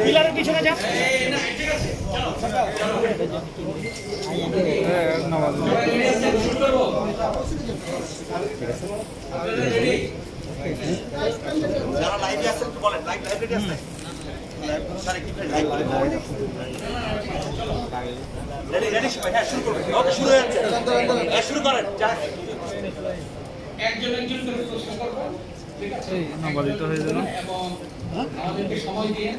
পিলারের পিছনে যা যারা লাইভে আছেন একটু বলেন, লাইভ রেডি আছে? রেডি সবাই? হ্যাঁ, শুরু করবেন। ওকে, শুরু হয়ে যাচ্ছে। হ্যাঁ, শুরু করেন। একজন একজন করে প্রশ্ন করব, ঠিক আছে? নবাদিত হয়ে গেল এবং আমাদেরকে সময় দিয়ে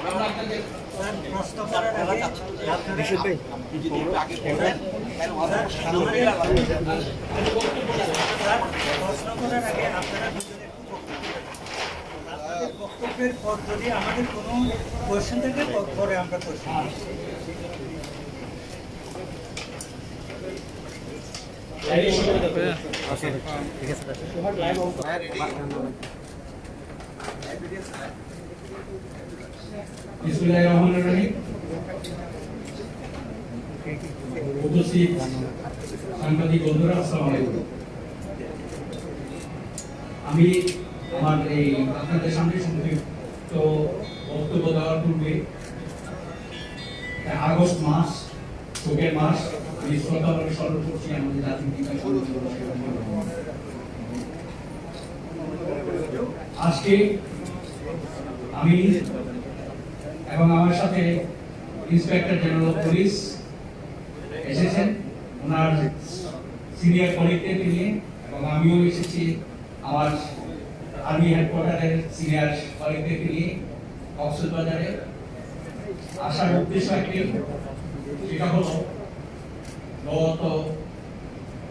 আমরা আপনাদের প্রশ্ন করার আগে বিশুদ্ধ ভাই আপনি যদি একটু আগে বলেন, প্রশ্ন করার আগে আপনারা দুজনের বক্তব্যের পর যদি আমাদের কোনো কোয়েশ্চেন থাকে পরে আমরা কোয়েশ্চেন বিসমিল্লাহির রহমানির রহিম। উপস্থিত সাংবাদিক বন্ধুরা, আসসালামু আলাইকুম। আমি আমার এই আপনাদের সামনে সংক্ষিপ্ত বক্তব্য দেওয়ার পূর্বে আগস্ট মাস, শোকের মাস, এই শ্রদ্ধাভরে স্মরণ করছি আমাদের জাতির পিতা আজকে আমি এবং আমার সাথে ইন্সপেক্টর জেনারেল অফ পুলিশ এসেছেন ওনার সিনিয়র কলিগদেরকে নিয়ে, এবং আমিও এসেছি আমার আর্মি হেডকোয়ার্টারের সিনিয়র কলিগদেরকে নিয়ে কক্সবাজারে। আসার উদ্দেশ্য একটি, সেটা হলো গত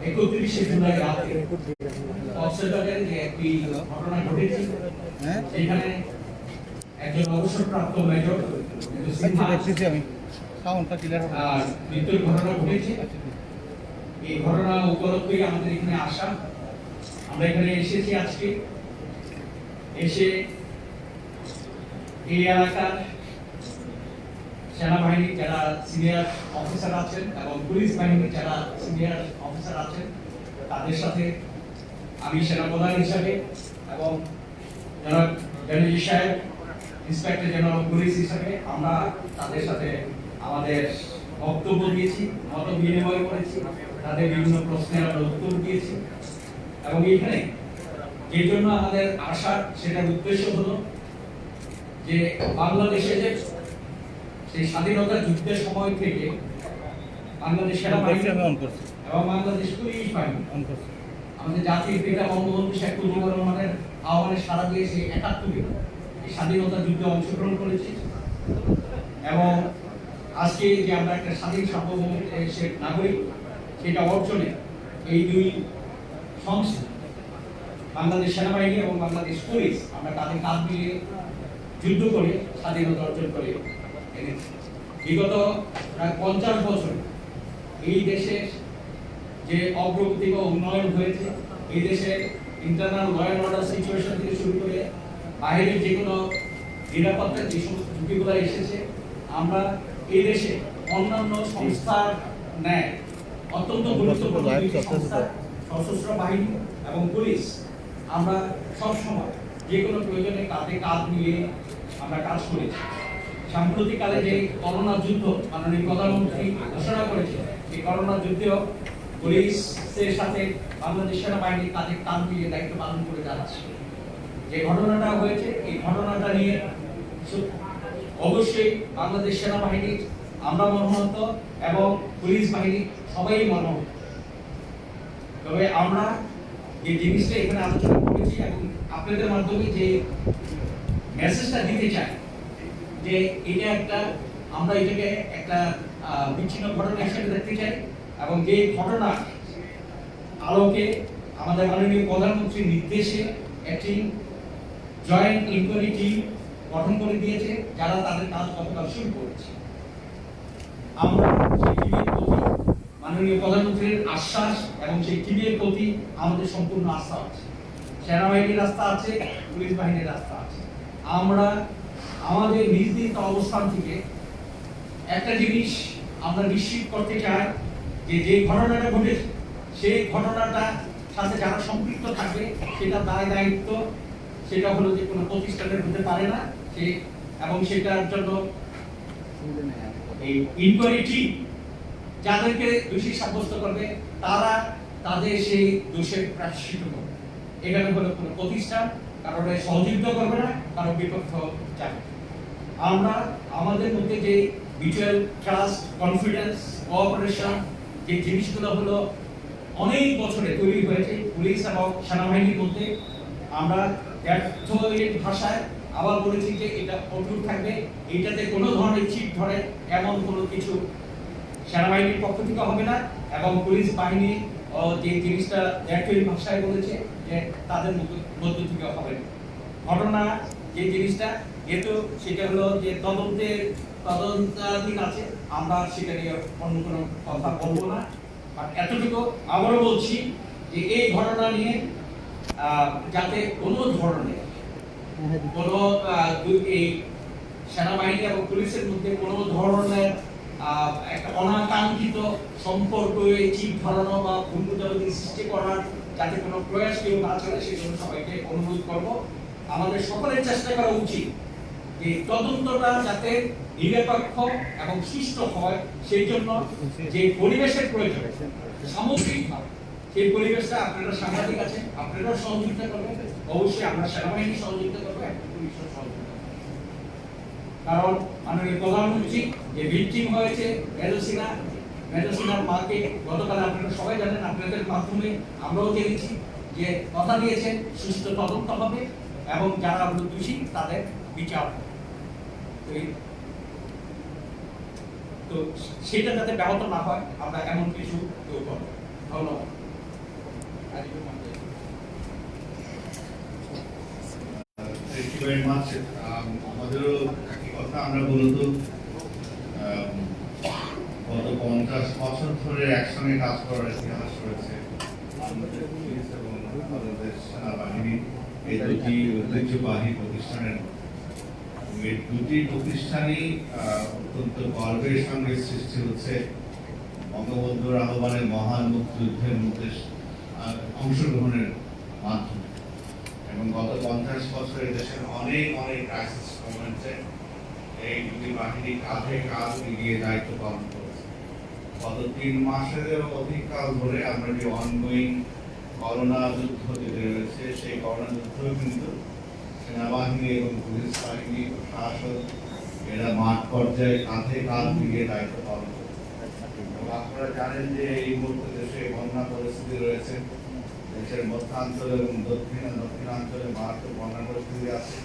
31শে জুলাই রাতে কক্সবাজারে যে একটি ঘটনা ঘটেছে, সেখানে একজন অবসরপ্রাপ্ত মেজর মৃত্যুর ঘটনা ঘটেছে। এই ঘটনা উপলক্ষে আমাদের এখানে আসা, আমরা এখানে এসেছি আজকে। এসে এই এলাকার সেনাবাহিনীর যারা সিনিয়র অফিসার আছেন এবং পুলিশ বাহিনীর যারা সিনিয়র অফিসার আছেন, তাদের সাথে আমি সেনাপ্রধান হিসাবে এবং যারা জেনারেল সাহেব, ইন্সপেক্টর জেনারেল পুলিশ হিসাবে আমরা তাদের সাথে আমাদের বক্তব্য দিয়েছি, মত বিনিময় করেছি, তাদের বিভিন্ন প্রশ্নের আমরা উত্তর দিয়েছি। এবং এখানে যে জন্য আমাদের আসার, সেটার উদ্দেশ্য হলো যে বাংলাদেশে যে সেই স্বাধীনতা যুদ্ধের সময় থেকে বাংলাদেশ সেনাবাহিনী এবং বাংলাদেশ পুলিশ বাহিনী আমাদের জাতির পিতা বঙ্গবন্ধু শেখ মুজিবুর রহমানের আহ্বানে সাড়া দিয়ে সেই ৭১ এই স্বাধীনতা যুদ্ধে অংশগ্রহণ করেছি। এবং আজকে যে আমরা একটা স্বাধীন সার্বভৌম নাগরিক, সেটা অর্জনে এই দুই সংস্থা বাংলাদেশ সেনাবাহিনী এবং বাংলাদেশ পুলিশ আমরা তাদের কাঁধ মিলিয়ে যুদ্ধ করে স্বাধীনতা অর্জন করে এনেছি। বিগত প্রায় 50 বছর এই দেশের যে অগ্রগতি বা উন্নয়ন হয়েছে, এই দেশের internal law and order situation থেকে শুরু করে বাইরের যে কোনো নিরাপত্তার যে সমস্ত ঝুঁকিগুলো এসেছে, আমরা এই দেশে অন্যান্য সংস্থার ন্যায় অত্যন্ত গুরুত্বপূর্ণ সংস্থা সশস্ত্র বাহিনী এবং পুলিশ আমরা সবসময় যে কোনো প্রয়োজনে কাঁধে কাঁধ মিলিয়ে আমরা কাজ করেছি। সাম্প্রতিককালে যে করোনা যুদ্ধ মাননীয় প্রধানমন্ত্রী ঘোষণা করেছে, এই করোনা যুদ্ধেও পুলিশের সাথে বাংলাদেশ সেনাবাহিনী কাঁধে কাঁধ মিলিয়ে দায়িত্ব পালন করে যাচ্ছে। যে ঘটনাটা হয়েছে, এই ঘটনাটা নিয়ে অবশ্যই বাংলাদেশ সেনাবাহিনী আমরা মর্মাহত এবং পুলিশ বাহিনী সবাই মর্মাহত। তবে আমরা যে জিনিসটা এখানে আলোচনা করেছি এবং আপনাদের মাধ্যমে যে মেসেজটা দিতে চাই, যে এটা একটা, আমরা এটাকে একটা বিচ্ছিন্ন ঘটনা হিসেবে দেখতে চাই, এবং যে ঘটনা আলোকে আমাদের মাননীয় প্রধানমন্ত্রীর নির্দেশে একটি জয়েন্ট ইনকোয়ারি টিম গঠন করে দিয়েছে, যারা তাদের কাজ গতকাল শুরু করেছে। আমরা সেই টিমের প্রতি মাননীয় প্রধানমন্ত্রীর আশ্বাস এবং সেই টিমের প্রতি আমাদের সম্পূর্ণ আস্থা আছে। সেনাবাহিনীর রাস্তা আছে, পুলিশ বাহিনীর রাস্তা আছে। আমরা আমাদের নিজ নিজ অবস্থান থেকে একটা জিনিস আমরা নিশ্চিত করতে চাই, যে যে ঘটনাটা ঘটেছে সেই ঘটনাটা সাথে যারা সম্পৃক্ত থাকবে সেটা দায় দায়িত্ব সেটা হলো যে কোনো প্রতিষ্ঠানের হতে পারে না সে, এবং সেটার জন্য এই ইনকোয়ারি যাদেরকে দোষী সাব্যস্ত করবে তারা তাদের সেই দোষের প্রায়শ্চিত্ত করবে। এখানে হলো কোনো প্রতিষ্ঠান কারণ সহযোগিতা করবে না, কারো বিপক্ষ যাবে। আমরা আমাদের মধ্যে যে মিউচুয়াল ট্রাস্ট, কনফিডেন্স, কোঅপারেশন যে জিনিসগুলো হলো অনেক বছরে তৈরি হয়েছে পুলিশ এবং সেনাবাহিনীর মধ্যে, আমরা ব্যর্থের ভাষায় আবার বলেছি যে এটা অটুট থাকবে, এটাতে কোনো ধরনের চিট ধরে এমন কোনো কিছু সেনাবাহিনীর পক্ষ থেকে হবে না, এবং পুলিশ বাহিনী যে জিনিসটা ব্যর্থের ভাষায় বলেছে যে তাদের মধ্য থেকে হবে না। ঘটনা যে জিনিসটা যেহেতু সেটা হলো যে তদন্তাধীন আছে, আমরা সেটা নিয়ে অন্য কোনো কথা বলবো না। আর এতটুকু আবারও বলছি যে এই ঘটনা নিয়ে যাতে কোনো ধরনের কোনো এই সেনাবাহিনী এবং পুলিশের মধ্যে কোনো ধরনের একটা অনাকাঙ্ক্ষিত সম্পর্ক চিপ ধরানো বা ভুল বোঝাবুঝি সৃষ্টি করার যাতে কোনো প্রয়াস কেউ না চলে সেজন্য সবাইকে অনুরোধ করব। আমাদের সকলের চেষ্টা করা উচিত যে তদন্তটা যাতে নিরপেক্ষ এবং সুষ্ঠু হয়, সেই জন্য যে পরিবেশের প্রয়োজন সামগ্রিকভাবে সেই পরিবেশটা আপনারা সাংবাদিক আছেন, আপনারাও সহযোগিতা করবেন, অবশ্যই আমরা সেনাবাহিনী সহযোগিতা করবো, পুলিশও সহযোগিতা করবে। কারণ মাননীয় প্রধানমন্ত্রী যে ভিকটিম হয়েছে মেজর মাকে গতকাল আপনারা সবাই জানেন, আপনাদের মাধ্যমে আমরাও জেনেছি যে কথা দিয়েছেন সুষ্ঠু তদন্ত হবে এবং যারা দোষী তাদের বিচার হবে। তো সেটা যাতে ব্যাহত না হয় আমরা এমন কিছু করব। ধন্যবাদ। Thank you very much. আমাদেরও একই কথা, আমরা মূলত গত 50 বছর ধরে একসঙ্গে কাজ করার ইতিহাস রয়েছে বাংলাদেশ পুলিশ এবং বাংলাদেশ সেনাবাহিনী, এই দুটি ঐতিহ্যবাহী প্রতিষ্ঠানের। এই দুটি প্রতিষ্ঠানই অত্যন্ত গর্বের সঙ্গে সৃষ্টি হচ্ছে বঙ্গবন্ধুর আহ্বানে মহান মুক্তিযুদ্ধের মধ্যে অংশগ্রহণের মাধ্যমে। এবং গত 50 বছরে দেশের অনেক ক্রাইসিস মোমেন্টে এই দুটি বাহিনী কাঁধে কাঁধ মিলিয়ে দায়িত্ব পালন করেছে। গত 3 মাসের অধিক কাল ধরে আমরা যে অনগোয়িং করোনা যুদ্ধ যেতে রয়েছে, সেই করোনা যুদ্ধ কিন্তু সেনাবাহিনী এবং পুলিশ বাহিনী, প্রশাসন এরা মাঠ পর্যায়ে কাঁধে কাঁধ মিলিয়ে দায়িত্ব পালন করেছে। এবং আপনারা জানেন যে এই মুহূর্তে দেশে বন্যা পরিস্থিতি রয়েছে, দেশের মধ্যাঞ্চল এবং দক্ষিণাঞ্চলে মারাত্মক বন্যা পরিস্থিতি আছে।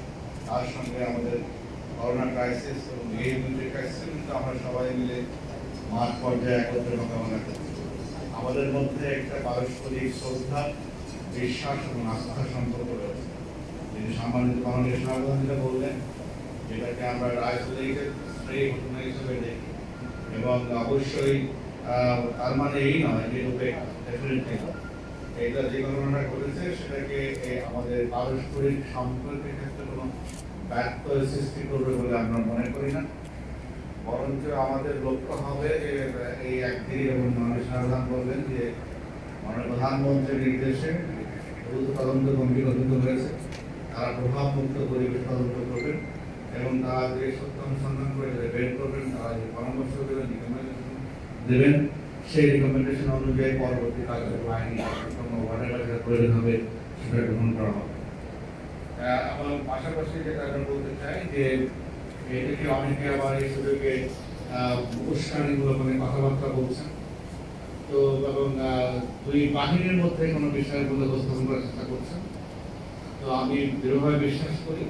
তার সঙ্গে আমাদের করোনা ক্রাইসিস এবং এই দুটি ক্রাইসিস কিন্তু আমরা সবাই মিলে মাঠ পর্যায়ে একত্রে মোকাবেলা করছি। আমাদের মধ্যে একটা পারস্পরিক শ্রদ্ধা, বিশ্বাস এবং আস্থার সম্পর্ক রয়েছে। যিনি সম্মানিত মাননীয় সভাপতি বললেন, যেটাকে আমরা আইসোলেটেড স্ট্রে ঘটনা হিসেবে দেখি, এবং অবশ্যই তার মানে এই নয় যে ডেফিনেটলি এটা যে ঘটনাটা ঘটেছে সেটাকে আমাদের পারস্পরিক সম্পর্কের ক্ষেত্রে কোনো ব্যত্যয় সৃষ্টি করবে বলে আমরা মনে করি না। বরঞ্চ আমাদের লক্ষ্য হবে যে এই একদিন, এবং মাননীয় সভাপতি বললেন যে মাননীয় প্রধানমন্ত্রীর নির্দেশে দ্রুত তদন্ত কমিটি গঠিত হয়েছে, তারা প্রভাবমুক্ত পরিবেশ তদন্ত করবেন এবং তারা যে সত্য অনুসন্ধান করে বের করবেন, তারা যে পরামর্শ দেবেন, রিকমেন্ডেশন দেবেন, সেই রিকমেন্ডেশন অনুযায়ী পরবর্তী কার্যক্রম আইনি প্রয়োজন হবে সেটা গ্রহণ করা হবে। আমার পাশাপাশি যেটা আমরা বলতে চাই যে এটাকে অনেকে আবার এই সুযোগে উস্কানিমূলক কথাবার্তা বলছেন, তো এবং দুই বাহিনীর মধ্যে কোনো বিষয়গুলো উপস্থাপন করার চেষ্টা করছেন। তো আমি দৃঢ়ভাবে বিশ্বাস করি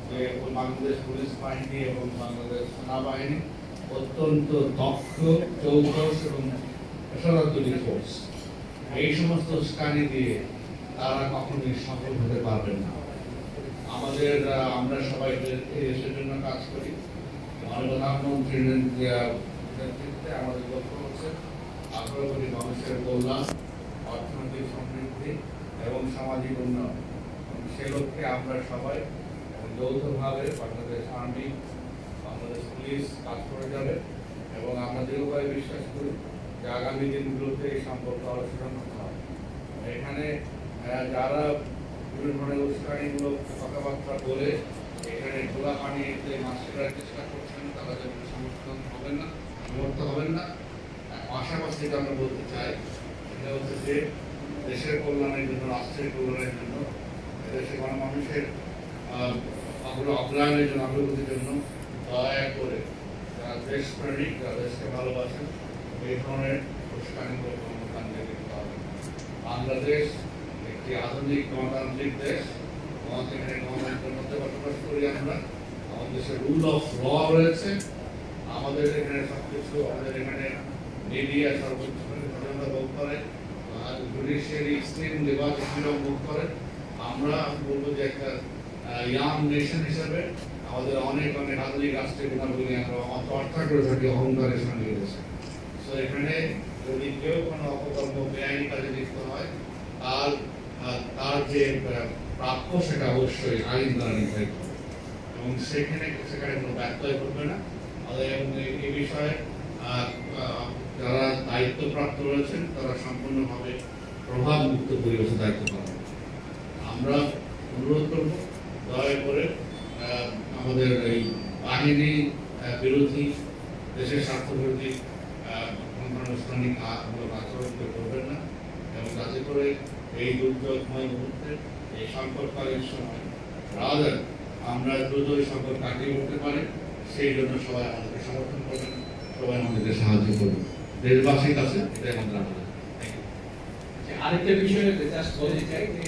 যে বাংলাদেশ পুলিশ বাহিনী এবং বাংলাদেশ সেনাবাহিনী অত্যন্ত দক্ষ, চৌকস এবং পেশাদার ফোর্স। এই সমস্ত উস্কানি দিয়ে তারা কখনোই সফল হতে পারবেন না। আমরা সবাই দেশের জন্য কাজ করি। মাননীয় প্রধানমন্ত্রীর নেতৃত্বে আমাদের লক্ষ্য হচ্ছে 18 কোটি মানুষের কল্যাণ, অর্থনৈতিক সমৃদ্ধি এবং সামাজিক উন্নয়ন। সে লক্ষ্যে আমরা সবাই যৌথভাবে বাংলাদেশ আর্মি, বাংলাদেশ পুলিশ কাজ করে যাবে, এবং আমরা দৃঢ়ভাবে বিশ্বাস করি যে আগামী দিনগুলোতে এই সম্পর্ক আলোচনা করতে হবে। এখানে যারা বিভিন্ন ধরনের উস্কানিমূলক কথাবার্তা বলে এখানে খোলা পানিতে মাছ ধরার চেষ্টা করছেন, তারা যেন সমর্থন হবেন না, সমর্থ হবেন না। পাশাপাশি আমরা বলতে চাই সেটা হচ্ছে যে দেশের কল্যাণের জন্য, রাষ্ট্রের কল্যাণের জন্য, দেশের গণমানুষের অগ্রহায়ণের জন্য, অগ্রগতির জন্য দয়া করে যারা দেশপ্রেমিক, যারা দেশকে ভালোবাসেন, এই ধরনের উস্কানিমূলক কর্মকাণ্ডে লিপ্ত হবেন। বাংলাদেশ একটি আধুনিক গণতান্ত্রিক দেশ, এখানে গণতন্ত্রের মধ্যে বসবাস করি আমরা। আমাদের দেশে রুল অফ ল রয়েছে, আমাদের এখানে সবকিছু, আমাদের এখানে মিডিয়া সর্বোচ্চ স্বাধীনতা ভোগ করে, জুডিশিয়ারি এক্সট্রিম লিবার্টি ফ্রিডম ভোগ করে। আমরা বলবো যে একটা ইয়াং নেশন হিসেবে আমাদের অনেক অনেক আধুনিক রাষ্ট্রের গুণাবলী আমরা অর্থা করে থাকি অহংকারের সঙ্গে রয়েছে। তো এখানে যদি কেউ কোনো অপকর্ম বেআইনি কাজে লিপ্ত হয় তার যে প্রাপ্য সেটা অবশ্যই আইন দ্বারা নির্ধারিত এবং সেখানে কোনো ব্যত্যয় ঘটবে না। এবং এই বিষয়ে যারা দায়িত্বপ্রাপ্ত রয়েছেন তারা সম্পূর্ণভাবে প্রভাব মুক্ত পরিবেশে দায়িত্ব পালন। আমরা অনুরোধ করব দয়া করে আমাদের এই বাহিনী বিরোধী, দেশের স্বার্থ বিরোধী অনানুষ্ঠানিক আচরণ করবেন না এবং যাতে করে এই দুর্যোগময় মুহূর্তে, এই সংকটকালীন সময় রাদার আমরা দ্রুত এই সংকট কাটিয়ে উঠতে পারি, সেই জন্য সবাই আমাদেরকে সমর্থন করবেন, সবাই আমাদেরকে সাহায্য করবেন। দেশবাসীর কাছে এটাই আমাদের আবেদন। আরেকটা বিষয়ে জাস্ট বলতে চাই যে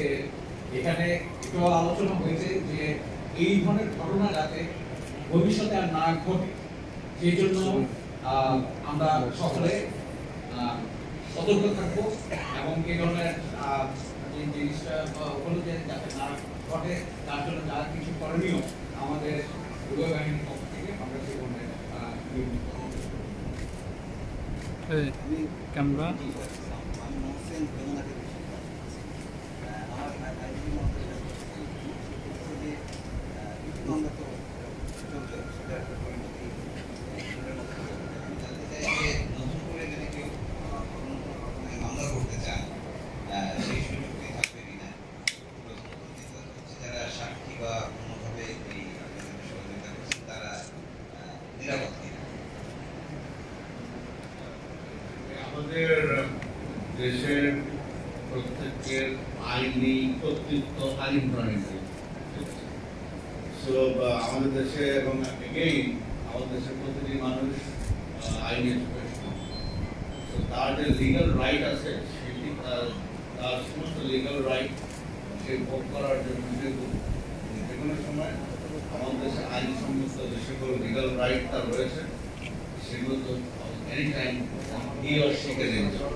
এখানে একটু আলোচনা হয়েছে যে এই ধরনের ঘটনা যাতে ভবিষ্যতে আর না ঘটে, সেই জন্য আমরা সকলে সতর্ক থাকবো এবং এই ধরনের যে জিনিসটা হলো যে যাতে না ঘটে তার জন্য যা কিছু করণীয় আমাদের উভয় বাহিনীর পক্ষ থেকে আমরা সেই ধরনের ক্যামেরা আমাদের দেশের প্রত্যেকের আইনি কর্তৃত্ব আইন প্রণয়ন। আমাদের দেশে এবং এগেইন আমাদের দেশের প্রতিটি মানুষ আইনের তার যে লিগাল রাইট আছে সেটি তার সমস্ত লিগাল রাইট সে ভোগ করার জন্য যে কোনো সময় আমাদের দেশে আইনসম্মত যে সকল লিগাল রাইট তার রয়েছে সেগুলো তো any time he or she can enjoy.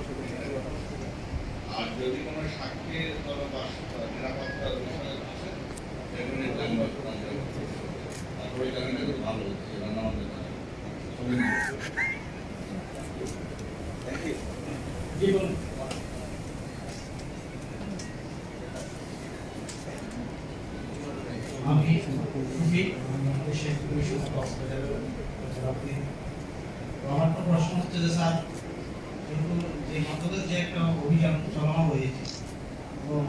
আর যদি কোনো সাক্ষীর নিরাপত্তার বিষয় আছে সেগুলি তারপরে জানেন খুব ভালো হচ্ছে রান্না আমাদের আমি আমার তো প্রশ্ন হচ্ছে যে স্যার কিন্তু যে মাদকের যে একটা অভিযান চালানো হয়েছে এবং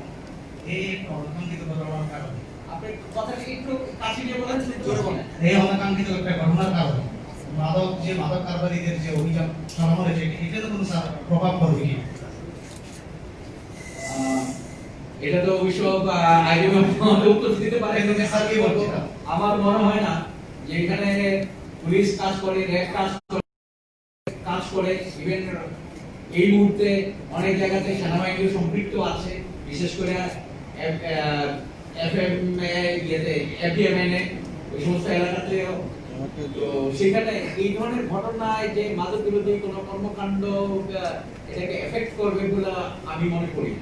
এই একটা অনাকাঙ্ক্ষিত ঘটনার কারণে আপনি কথাটা একটু কাছে নিয়ে বলেন, জোরে বলেন। এই অনাকাঙ্ক্ষিত একটা ঘটনার কারণে মাদক কারবারিদের যে অভিযান চালানো হয়েছে এটাতে কোনো স্যার প্রভাব পড়বে কি? এটা তো অবশ্য আগে উত্তর দিতে পারে, স্যার কি বলছেন? আমার মনে হয় না যে এখানে পুলিশ কাজ করে, র্যাব কাজ করে, ইভেন এই মুহূর্তে অনেক জায়গাতে সেনাবাহিনী সম্পৃক্ত আছে, বিশেষ করে এফএমএ ওই সমস্ত এলাকাতে। তো সেখানে এই ধরনের ঘটনায় যে মাদক বিরোধী কোনো কর্মকাণ্ড এটাকে এফেক্ট করবে বলে আমি মনে করি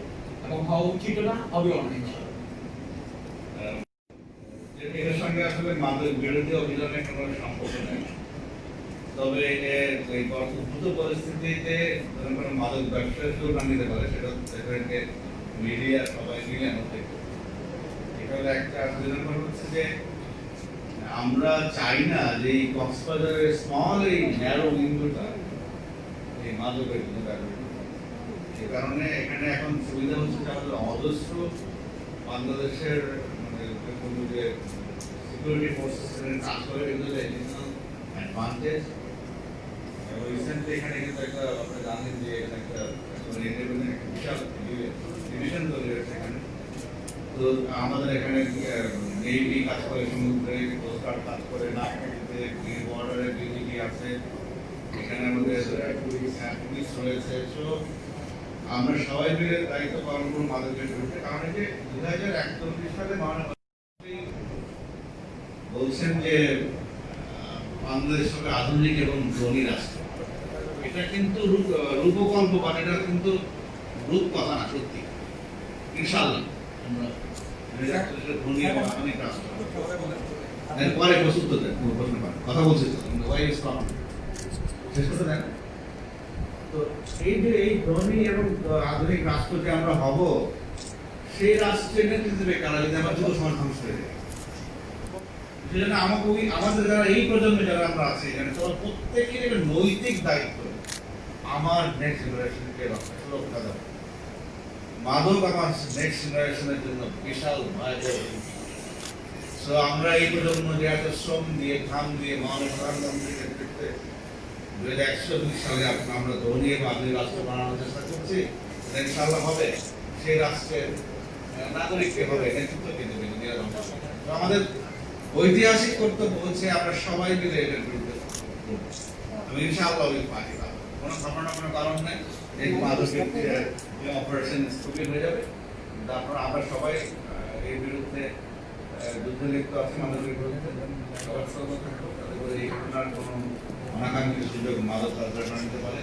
এবং হওয়া উচিত না, হবে অনেক। এর সঙ্গে আসলে মাদক বিরোধী অভিযানের কোনো সম্পর্ক নেই, তবে এই উদ্ভূত পরিস্থিতিতে কোনো মাদক ব্যবসায় যোগদান দিতে পারে সেটা মিডিয়া সবাই মিলে আমাদের এটা হলো একটা আবেদন হচ্ছে যে আমরা চাই না যে এই কক্সবাজারের স্মল এই ন্যারো বিন্দুটা এই মাদকের জন্য ব্যবহৃত হয়। সে কারণে এখানে এখন সুবিধা হচ্ছে যে আমাদের অজস্র বাংলাদেশের মানে যে সিকিউরিটি ফোর্সেস কাজ করে কিন্তু এডিশনাল অ্যাডভান্টেজ। এবং রিসেন্টলি এখানে কিন্তু একটা আপনারা জানেন যে এখানে একটা ইন্ডিপেন্ডেন্ট একটা বিশাল ডিভিশন তৈরি হয়েছে এখানে। তো আমাদের এখানে নেভি কাজ করে, সমুদ্রে কোস্টগার্ড কাজ করে, নাগপুরিতে বর্ডারে বিজিবি আছে, এখানে আমাদের পুলিশ রয়েছে। তো আমরা সবাই মিলে দায়িত্ব পালন করবো মাদকের বিরুদ্ধে। কারণ এই যে 2041 সালে মাননীয় বলছেন যে বাংলাদেশ হবে আধুনিক এবং ধনী রাষ্ট্র। এটা কিন্তু রূপকল্প বা এটা কিন্তু রূপ কথা না, সত্যি ইনশাআল্লাহ আমরা ধনী এবং আধুনিক রাষ্ট্র। পরে প্রস্তুত দেন প্রশ্ন পান কথা বলছি শেষ করতে দেন। তো এই যে এই ধনী এবং আধুনিক রাষ্ট্র যে আমরা হব, সেই রাষ্ট্রের নেতৃত্ব দেবে কারা যদি আমার যুব সমাজ ধ্বংস হয়ে যায়। সেজন্য আমাদের যারা এই প্রজন্মে যারা আমরা আছি এখানে, তোমার প্রত্যেকের একটা নৈতিক দায়িত্ব আমার নেক্সট জেনারেশনকে রক্ষা দেওয়া। মাদক আমার নেক্সট জেনারেশনের জন্য বিশাল ভয়াবহ। সো আমরা এই প্রজন্ম যে এত শ্রম দিয়ে, ঘাম দিয়ে মাননীয় প্রধানমন্ত্রীর নেতৃত্বে 2041 সালে আমরা ধনী এবং আধুনিক রাষ্ট্র বানানোর চেষ্টা করছি। ইনশাআল্লাহ হবে, সেই রাষ্ট্রের নাগরিককে হবে, নেতৃত্বকে দেবে। আমাদের ঐতিহাসিক কর্তব্য হচ্ছে আমরা সবাই মিলে এটার বিরুদ্ধে আমি ইনশাআল্লাহ পার্টি পাবো। কোনো কোনো কারণ নেই এই মাদকের যে অপারেশন স্থগিত হয়ে যাবে। তারপর আমরা সবাই এর বিরুদ্ধে যুদ্ধে লিপ্ত আছি, মাদকের বিরুদ্ধে সবার সহমত থাকবো, যাতে করে এই ঘটনার কোনো অনাকাঙ্ক্ষিত সুযোগ মাদক কার্যক্রম নিতে পারে।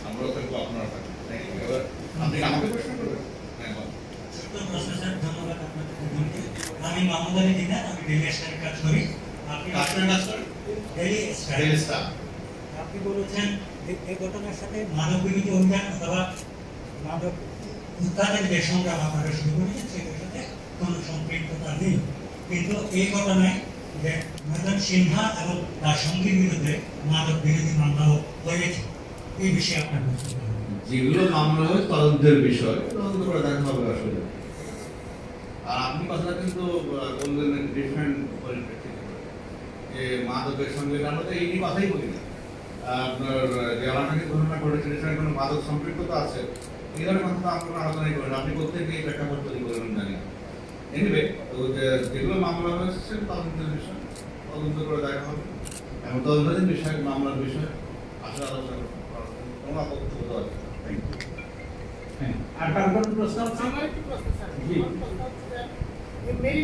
আমরাও থাকবো, আপনারা থাকবো। Thank you. এবার আপনি আমাকে প্রশ্ন করবেন? হ্যাঁ, আমি মাহমুদ আলী দিনার, আমি ডেইলি স্টারে কাজ করি। আপনি বলেছেন এই ঘটনার সাথে মানব বিরোধী অভিযান অথবা মাদক উত্থানের যে সংগ্রাম আপনারা শুরু করেছেন সেটার সাথে কোনো সম্পৃক্ততা নেই। কিন্তু এই ঘটনায় যে মেজর সিনহা এবং তার সঙ্গীর বিরুদ্ধে মাদক বিরোধী মামলাও হয়েছে, এই বিষয়ে আপনার বক্তব্য? যেগুলো মামলা হয় তদন্তের বিষয়, তদন্ত করে দেখা হবে আসলে। আর আপনি কথাটা কিন্তু বললেন ডিফারেন্ট পরিপ্রেক্ষিতে, যে মাদকের সঙ্গে আমরা তো এই নিয়ে কথাই বলি না। আপনার যে অনাকাঙ্ক্ষিত ঘটনা ঘটেছে সেখানে কোনো মাদক সম্পৃক্ততা আছে, এই ধরনের কথা তো আপনারা আলোচনাই করেন। আপনি প্রত্যেকে এই প্রেক্ষাপট তৈরি করবেন জানি। এনিওয়ে, তো যেগুলো মামলা হয়েছে সেটা তদন্তের বিষয়, তদন্ত করে দেখা হবে এবং তদন্তের বিষয় মামলার বিষয় আসলে আলোচনা করার কোনো আপত্তি বোধ আছে। আর কার কোনো প্রশ্ন? আমার একটু প্রশ্ন স্যার। জি। মেরি